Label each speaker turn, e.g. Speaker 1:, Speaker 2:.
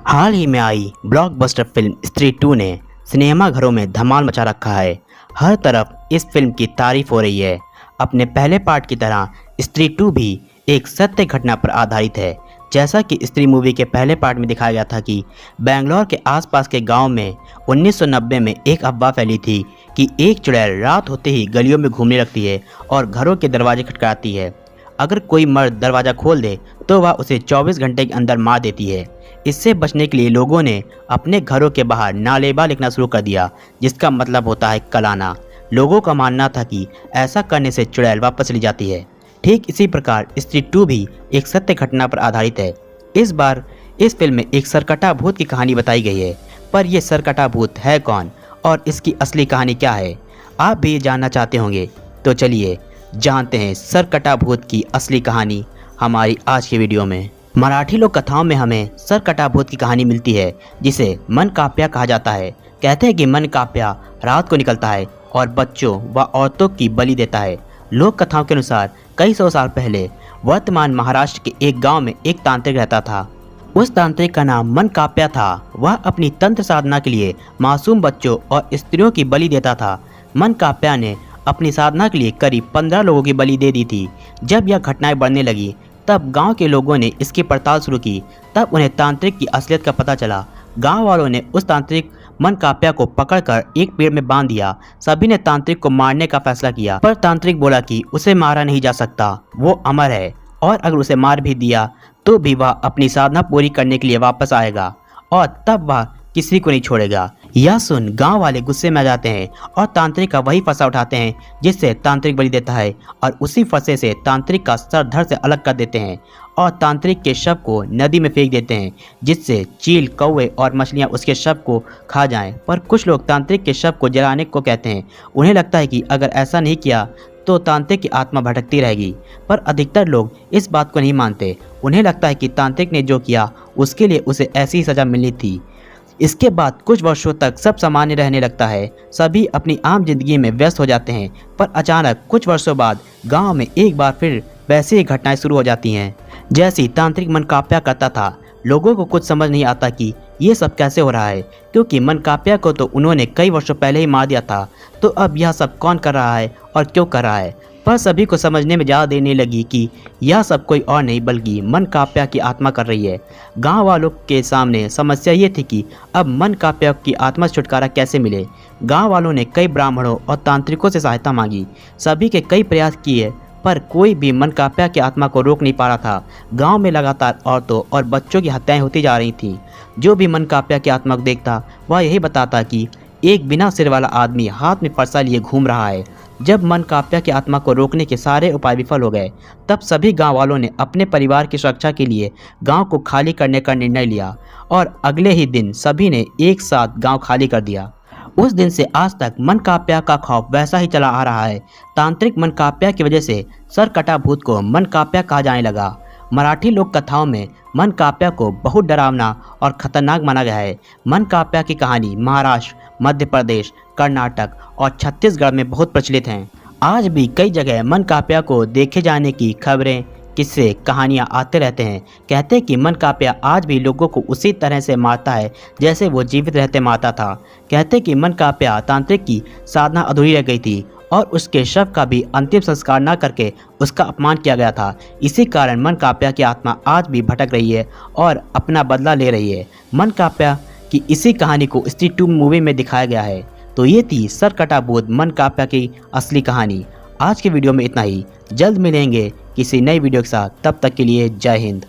Speaker 1: हाल ही में आई blockbuster film स्त्री 2 ने सिनेमा घरों में धमाल मचा रखा है। हर तरफ इस फिल्म की तारीफ हो रही है। अपने पहले पार्ट की तरह स्त्री 2 भी एक सत्य घटना पर आधारित है। जैसा कि स्त्री मूवी के पहले पार्ट में दिखाया गया था कि बेंगलोर के आसपास के गांव में 1990 में एक अफवाह फैली थी कि एक चुड़ैल रात होते ही गलियों में घूमने लगती है और घरों के दरवाजे खटखटाती है। अगर कोई मर्द दरवाज़ा खोल दे तो वह उसे 24 घंटे के अंदर मार देती है। इससे बचने के लिए लोगों ने अपने घरों के बाहर नालेबा लिखना शुरू कर दिया, जिसका मतलब होता है कलाना। लोगों का मानना था कि ऐसा करने से चुड़ैल वापस चली जाती है। ठीक इसी प्रकार स्त्री 2 भी एक सत्य घटना पर आधारित है। इस बार इस फिल्म में एक सरकटा भूत की कहानी बताई गई है, पर यह सरकटा भूत है कौन और इसकी असली कहानी क्या है, आप भी जानना चाहते होंगे। तो चलिए जानते हैं सरकटा भूत की असली कहानी हमारी आज की वीडियो में। मराठी लोक कथाओं में हमें सरकटा भूत की कहानी मिलती है, जिसे मन काप्या कहा जाता है। कहते हैं कि मन काप्या रात को निकलता है और बच्चों व औरतों की बलि देता है। लोक कथाओं के अनुसार कई सौ साल पहले वर्तमान महाराष्ट्र के एक गांव में एक तांत्रिक रहता था। उस तांत्रिक का नाम मन काप्या था। वह अपनी तंत्र साधना के लिए मासूम बच्चों और स्त्रियों की बलि देता था। मन काप्या ने अपनी साधना के लिए करीब 15 लोगों की बलि दे दी थी। जब यह घटनाएं बढ़ने लगी तब गांव के लोगों ने इसकी पड़ताल शुरू की। तब उन्हें तांत्रिक की असलियत का पता चला। गांव वालों ने उस तांत्रिक मन काप्या को पकड़कर एक पेड़ में बांध दिया। सभी ने तांत्रिक को मारने का फैसला किया, पर तांत्रिक बोला कि उसे मारा नहीं जा सकता, वो अमर है और अगर उसे मार भी दिया तो भी वह अपनी साधना पूरी करने के लिए वापस आएगा और तब वह किसी को नहीं छोड़ेगा। यह सुन गांव वाले गुस्से में आ जाते हैं और तांत्रिक का वही फंसा उठाते हैं जिससे तांत्रिक बलि देता है और उसी फंसे से तांत्रिक का सर धड़ से अलग कर देते हैं और तांत्रिक के शव को नदी में फेंक देते हैं, जिससे चील, कौवे और मछलियां उसके शव को खा जाएं। पर कुछ लोग तांत्रिक के शव को जलाने को कहते हैं। उन्हें लगता है कि अगर ऐसा नहीं किया तो तांत्रिक की आत्मा भटकती रहेगी, पर अधिकतर लोग इस बात को नहीं मानते। उन्हें लगता है कि तांत्रिक ने जो किया उसके लिए उसे ऐसी सजा मिलनी थी। इसके बाद कुछ वर्षों तक सब सामान्य रहने लगता है। सभी अपनी आम जिंदगी में व्यस्त हो जाते हैं, पर अचानक कुछ वर्षों बाद गांव में एक बार फिर वैसी ही घटनाएं शुरू हो जाती हैं जैसी तांत्रिक मन काप्या करता था। लोगों को कुछ समझ नहीं आता कि ये सब कैसे हो रहा है, क्योंकि मन काप्या को तो उन्होंने कई वर्षों पहले ही मार दिया था। तो अब यह सब कौन कर रहा है और क्यों कर रहा है। पर सभी को समझने में ज़्यादा देर नहीं लगी कि यह सब कोई और नहीं बल्कि मन काप्या की आत्मा कर रही है। गांव वालों के सामने समस्या ये थी कि अब मन काप्या की आत्मा से छुटकारा कैसे मिले। गांव वालों ने कई ब्राह्मणों और तांत्रिकों से सहायता मांगी। सभी के कई प्रयास किए, पर कोई भी मन काप्या की आत्मा को रोक नहीं पा रहा था। गाँव में लगातार औरतों और बच्चों की हत्याएँ होती जा रही थी। जो भी मन काप्या की आत्मा को देखता वह यही बताता कि एक बिना सिर वाला आदमी हाथ में फरसा लिए घूम रहा है। जब मन काप्या की आत्मा को रोकने के सारे उपाय विफल हो गए, तब सभी गांव वालों ने अपने परिवार की सुरक्षा के लिए गांव को खाली करने का निर्णय लिया और अगले ही दिन सभी ने एक साथ गांव खाली कर दिया। उस दिन से आज तक मन काप्या का खौफ वैसा ही चला आ रहा है। तांत्रिक मन काप्या की वजह से सरकटा भूत को मन काप्या कहा जाने लगा। मराठी लोक कथाओं में मन काप्या को बहुत डरावना और खतरनाक माना गया है। मन काप्या की कहानी महाराष्ट्र, मध्य प्रदेश, कर्नाटक और छत्तीसगढ़ में बहुत प्रचलित हैं। आज भी कई जगह मन काप्या को देखे जाने की खबरें, किस्से, कहानियां आते रहते हैं। कहते हैं कि मन काप्या आज भी लोगों को उसी तरह से मारता है जैसे वो जीवित रहते मारता था। कहते हैं कि मन काप्या तांत्रिक की साधना अधूरी रह गई थी और उसके शव का भी अंतिम संस्कार न करके उसका अपमान किया गया था। इसी कारण मन काप्या की आत्मा आज भी भटक रही है और अपना बदला ले रही है। मन काप्या की इसी कहानी को स्त्री 2 मूवी में दिखाया गया है। तो ये थी सरकटा भूत मन काप्या की असली कहानी। आज के वीडियो में इतना ही। जल्द मिलेंगे किसी नई वीडियो के साथ। तब तक के लिए जय हिंद।